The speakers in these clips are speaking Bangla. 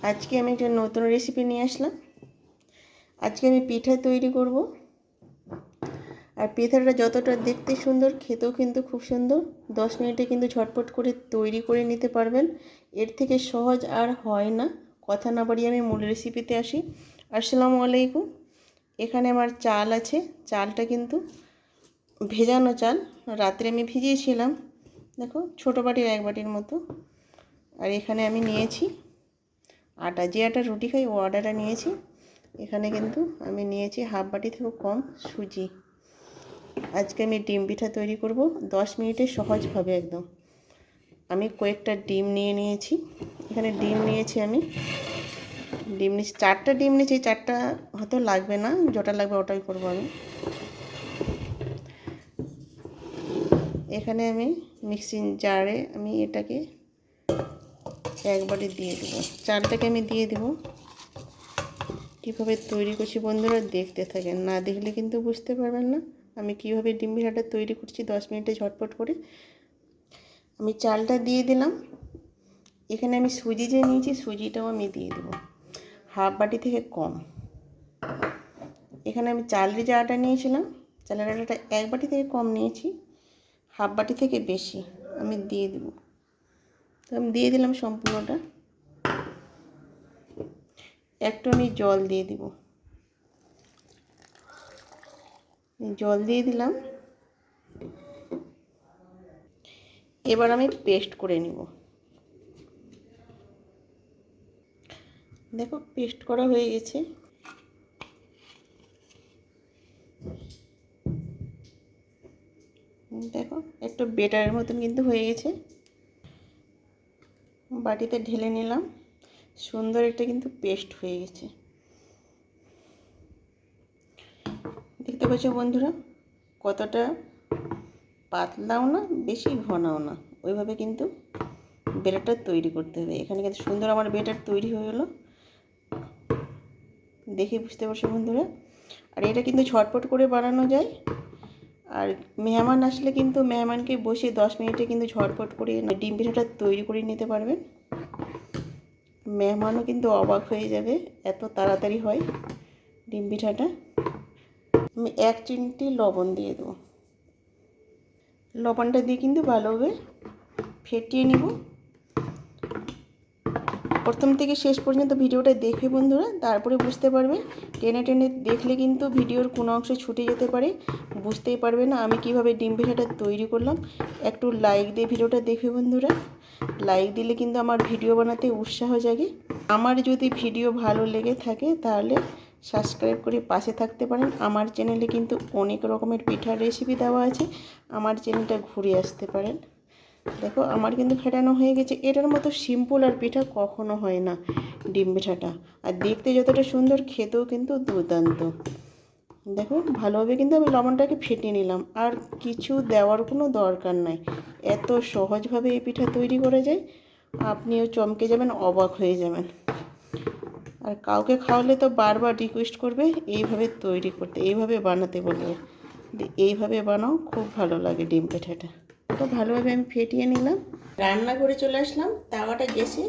আজকে আমি একটা নতুন রেসিপি নিয়ে আসলাম। আজকে আমি পিঠা তৈরি করব। আর পিঠাটা যতটা দেখতে সুন্দর, খেতেও কিন্তু খুব সুন্দর। 10 মিনিটে কিন্তু ঝটপট করে তৈরি করে নিতে পারবেন। এর থেকে সহজ আর হয় না। কথা না বাড়িয়ে আমি মূল রেসিপিতে আসি। আসসালামু আলাইকুম। এখানে আমার চাল আছে। চালটা কিন্তু ভেজানো চাল, রাত্রে আমি ভিজিয়েছিলাম। দেখো, ছোটো বাটির 1 বাটির মতো। আর এখানে আমি নিয়েছি আটা, যে আটা রুটি খাই ও আটাটা নিয়েছি। এখানে কিন্তু আমি নিয়েছি হাফ বাটি থেকেও কম সুজি। আজকে আমি ডিম পিঠা তৈরি করব 10 মিনিটে সহজভাবে একদম। আমি কয়েকটা ডিম নিয়েছি। এখানে ডিম নিয়েছি আমি। ডিম নিয়েছি 4টা ডিম নিয়েছি। 4টা হয়তো লাগবে না, যেটা লাগবে ওটাই করব আমি। এখানে আমি মিক্সিং জারে আমি এটাকে 1 বাটি দিয়ে দেবো। চালটাকে আমি দিয়ে দেবো। কীভাবে তৈরি করছি বন্ধুরা দেখতে থাকেন, না দেখলে কিন্তু বুঝতে পারবেন না আমি কীভাবে ডিম পিঠাটা তৈরি করছি 10 মিনিটে ঝটপট করে। আমি চালটা দিয়ে দিলাম। এখানে আমি সুজি যে নিয়েছি সুজিটাও আমি দিয়ে দেবো হাফ বাটি থেকে কম। এখানে আমি চালের যে আটা নিয়েছিলাম, চালের আটাটা 1 বাটি থেকে কম নিয়েছি, হাফ বাটি থেকে বেশি আমি দিয়ে দেবো। তো আমি দিয়ে দিলাম সম্পূর্ণটা। একটু আমি জল দিয়ে দিব। জল দিয়ে দিলাম। এবার আমি পেস্ট করে নিব। দেখো, পেস্ট করা হয়ে গেছে। দেখো, একটু বেটারের মতন কিন্তু হয়ে গেছে। বাটিতে ঢেলে নিলাম। সুন্দর একটা কিন্তু পেস্ট হয়ে গেছে। দেখতে পাচ্ছ বন্ধুরা কতটা পাতলাও না বেশি ঘনও না, ওইভাবে কিন্তু বেটারটা তৈরি করতে হবে। এখানে কিন্তু সুন্দর আমার বেটার তৈরি হয়ে গেল, দেখে বুঝতে পারছো বন্ধুরা। আর এটা কিন্তু ঝটপট করে বানানো যায়। আর মেহমান আসলে কিন্তু মেহমানকে বসে 10 মিনিটে কিন্তু ঝটপট করে ডিম পিঠাটা তৈরি করে নিতে পারবেন। মেহমানও কিন্তু অবাক হয়ে যাবে, এত তাড়াতাড়ি হয় ডিম পিঠাটা। আমি 1 চিমটি লবণ দিয়ে দেবো। লবণটা দিয়ে কিন্তু ভালোভাবে ফেটিয়ে নিব। প্রথম থেকে শেষ পর্যন্ত ভিডিওটা দেখবে বন্ধুরা, তারপরে বুঝতে পারবে। টেনে টেনে দেখলে কিন্তু ভিডিওর কোনো অংশ ছুটে যেতে পারে, বুঝতেই পারবে না আমি কিভাবে ডিম পিঠাটা তৈরি করলাম। একটু লাইক দিয়ে ভিডিওটা দেখবে বন্ধুরা। লাইক দিলে কিন্তু আমার ভিডিও বানাতে উৎসাহ জাগে। আমার যদি ভিডিও ভালো লেগে থাকে তাহলে সাবস্ক্রাইব করে পাশে থাকতে পারেন। আমার চ্যানেলে কিন্তু অনেক রকমের পিঠার রেসিপি দেওয়া আছে, আমার চ্যানেলটা ঘুরে আসতে পারেন। দেখো, আমার কিন্তু ফেটানো হয়ে গেছে। এটার মতো সিম্পল আর পিঠা কখনো হয় না ডিম পিঠাটা। আর দেখতে যতটা সুন্দর, খেতেও কিন্তু দুর্দান্ত। দেখো, ভালোভাবে কিন্তু আমি লবণটাকে ফেটিয়ে নিলাম। আর কিছু দেওয়ার কোনো দরকার নাই, এত সহজভাবে এই পিঠা তৈরি করা যায়। আপনিও চমকে যাবেন, অবাক হয়ে যাবেন। আর কাউকে খাওয়ালে তো বারবার রিকোয়েস্ট করবে এইভাবে তৈরি করতে, এইভাবে বানাতে বলবে, এইভাবে বানাও, খুব ভালো লাগে ডিম পিঠাটা। তো ভালোভাবে আমি ফেটিয়ে নিলাম। রান্নাঘরে চলে আসলাম, তাওয়াটা গ্যাসে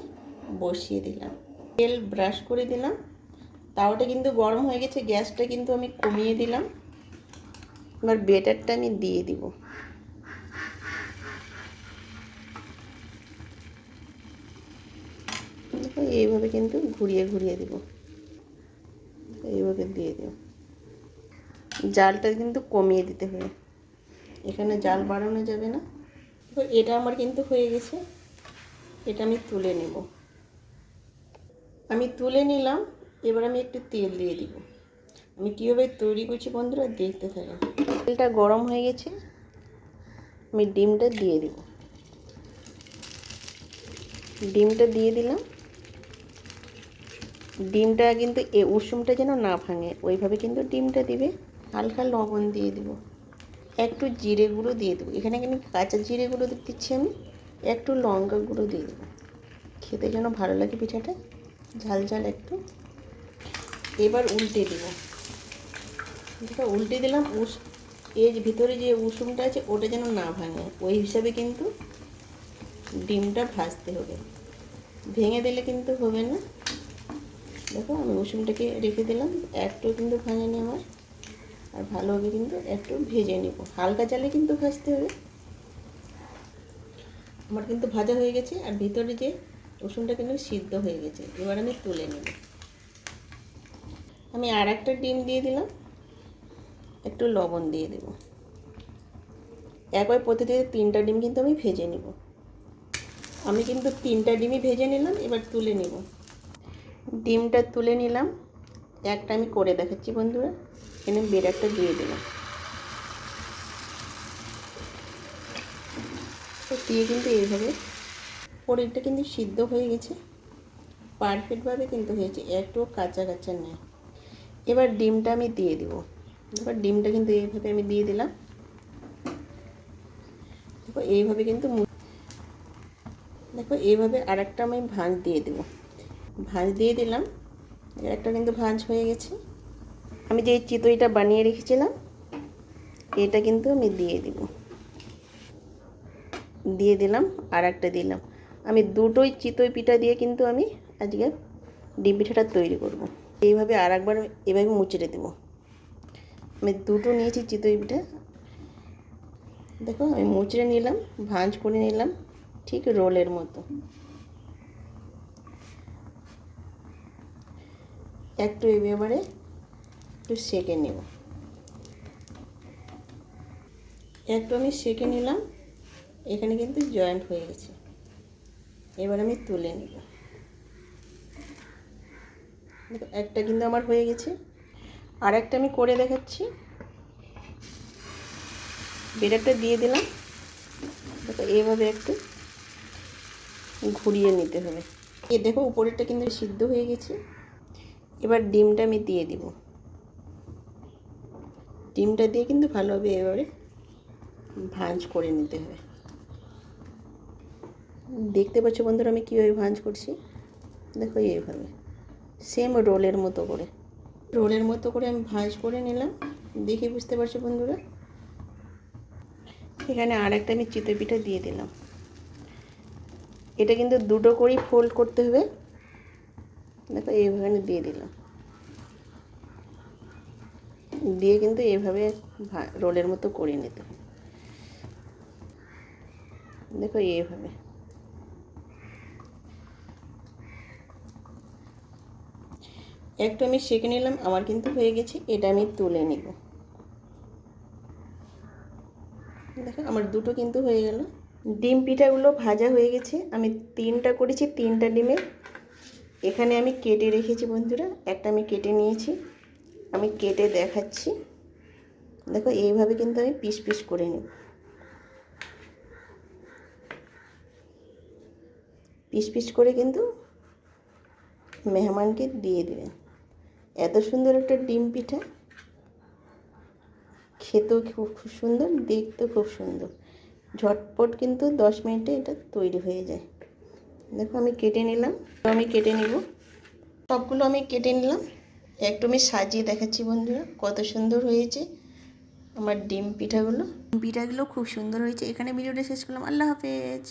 বসিয়ে দিলাম, তেল ব্রাশ করে দিলাম। তাওয়াটা কিন্তু গরম হয়ে গেছে, গ্যাসটা কিন্তু আমি কমিয়ে দিলাম। এবার বেটারটা আমি দিয়ে দিব। এইভাবে কিন্তু ঘুরিয়ে ঘুরিয়ে দিব, এইভাবে দিয়ে দেব। জালটা কিন্তু কমিয়ে দিতে হবে, এখানে জাল বাড়ানো যাবে না। তো এটা আমার কিন্তু হয়ে গেছে, এটা আমি তুলে নেব। আমি তুলে নিলাম। এবার আমি একটু তেল দিয়ে দিব। আমি কীভাবে তৈরি করছি বন্ধুরা দেখতে থাকুন। তেলটা গরম হয়ে গেছে, আমি ডিমটা দিয়ে দিব। ডিমটা দিয়ে দিলাম। ডিমটা কিন্তু উষুমটা যেন না ভাঙে, ওইভাবে কিন্তু ডিমটা দিবে। হালকা লবণ দিয়ে দিব, একটু জিরে গুঁড়ো দিয়ে দেবো। এখানে কিন্তু কাঁচা জিরে গুঁড়ো দিচ্ছি আমি, একটু লঙ্কা গুঁড়ো দিয়ে দেবো, খেতে যেন ভালো লাগে পিঠাটা, ঝাল ঝাল একটু। এবার উল্টে দেবো। যেটা উল্টে দিলাম, এর ভিতরে যে উষুমটা আছে ওটা যেন না ভাঙে, ওই হিসাবে কিন্তু ডিমটা ভাজতে হবে। ভেঙে দিলে কিন্তু হবে না। দেখো আমি রসুনটাকে রেখে দিলাম, একটু কিন্তু ভাঙেনি আমার। আর ভালোভাবে কিন্তু একটু ভেজে নেব, হালকা জালে কিন্তু ভাজতে হবে। আমার কিন্তু ভাজা হয়ে গেছে আর ভিতরে যে রসুনটা কিন্তু সিদ্ধ হয়ে গেছে। এবার আমি তুলে নেব। আমি আর একটা ডিম দিয়ে দিলাম, একটু লবণ দিয়ে দেব। একই পদ্ধতিতে 3টা ডিম কিন্তু আমি ভেজে নেব। আমি কিন্তু 3টা ডিমই ভেজে নিলাম, এবার তুলে নেব। ডিমটা তুলে নিলাম, একটা আমি করে দেখাচ্ছি বন্ধুরা। এখানে বেড়াটা দিয়ে দিলাম, তো দিয়ে কিন্তু এইভাবে পনিরটা কিন্তু সিদ্ধ হয়ে গেছে, পারফেক্টভাবে কিন্তু হয়েছে, একটুও কাঁচা কাঁচা নেই। এবার ডিমটা আমি দিয়ে দেবো। এবার ডিমটা কিন্তু এইভাবে আমি দিয়ে দিলাম। দেখো এইভাবে কিন্তু দেখো এইভাবে আরেকটা আমি ভাঁজ দিয়ে দেবো। ভাঁজ দিয়ে দিলাম, একটা কিন্তু ভাঁজ হয়ে গেছে। আমি যে চিতইটা বানিয়ে রেখেছিলাম এটা কিন্তু আমি দিয়ে দিব, দিয়ে দিলাম, আর একটা দিলাম। আমি দুটোই চিতই পিঠা দিয়ে কিন্তু আমি আজকে ডিম পিঠাটা তৈরি করব। এইভাবে আর একবার এভাবে মুচড়ে দেবো। আমি দুটো নিয়েছি চিতই পিঠা, দেখো আমি মুচড়ে নিলাম, ভাঁজ করে নিলাম ঠিক রোলের মতো। একটু এবারে একটু সেঁকে নেব, একটু আমি সেঁকে নিলাম। এখানে কিন্তু জয়েন্ট হয়ে গেছে। এবার আমি তুলে নেব। দেখো একটা কিন্তু আমার হয়ে গেছে, আর একটা আমি করে দেখাচ্ছি। বেটারটা দিয়ে দিলাম, দেখো এইভাবে একটু ঘুরিয়ে নিতে হবে। এ দেখো উপরেরটা কিন্তু সিদ্ধ হয়ে গেছে। এবার ডিমটা আমি দিয়ে দিব। ডিমটা দিয়ে কিন্তু ভালোভাবে এবারে ভাঁজ করে নিতে হবে। দেখতে পাচ্ছ বন্ধুরা আমি কীভাবে ভাঁজ করছি, দেখো এইভাবে সেম রোলের মতো করে আমি ভাঁজ করে নিলাম। দেখে বুঝতে পারছো বন্ধুরা। এখানে আর একটা আমি চিতই পিঠা দিয়ে দিলাম। এটা কিন্তু দুটো করেই ফোল্ড করতে হবে। দেখো এইভাবে দিয়ে দিলাম, দিয়ে কিন্তু এইভাবে রোলের মতো করে নিতে হবে। দেখো এইভাবে একটু আমি সেঁকে নিলাম, আমার কিন্তু হয়ে গেছে। এটা আমি তুলে নিব। দেখো আমার দুটো কিন্তু হয়ে গেল। ডিম পিঠাগুলো ভাজা হয়ে গেছে। আমি 3টা করেছি, 3টা ডিমে এখানে আমি কেটে রেখেছি বন্ধুরা। একটা আমি কেটে নিয়েছি, আমি কেটে দেখাচ্ছি। দেখো এইভাবে কিন্তু আমি পিস পিস করে নেব। পিস পিস করে কিন্তু মেহমানকে দিয়ে দেবেন। এত সুন্দর একটা ডিম পিঠা, খেতেও খুব সুন্দর, দেখতেও খুব সুন্দর। ঝটপট কিন্তু 10 মিনিটে এটা তৈরি হয়ে যায়। দেখো আমি কেটে নিলাম, আমি কেটে নেব। সবগুলো আমি কেটে নিলাম, একটু আমি সাজিয়ে দেখাচ্ছি বন্ধুরা কত সুন্দর হয়েছে আমার ডিম পিঠাগুলো। পিঠাগুলো খুব সুন্দর হয়েছে। এখানে ভিডিওটা শেষ করলাম। আল্লাহ হাফেজ।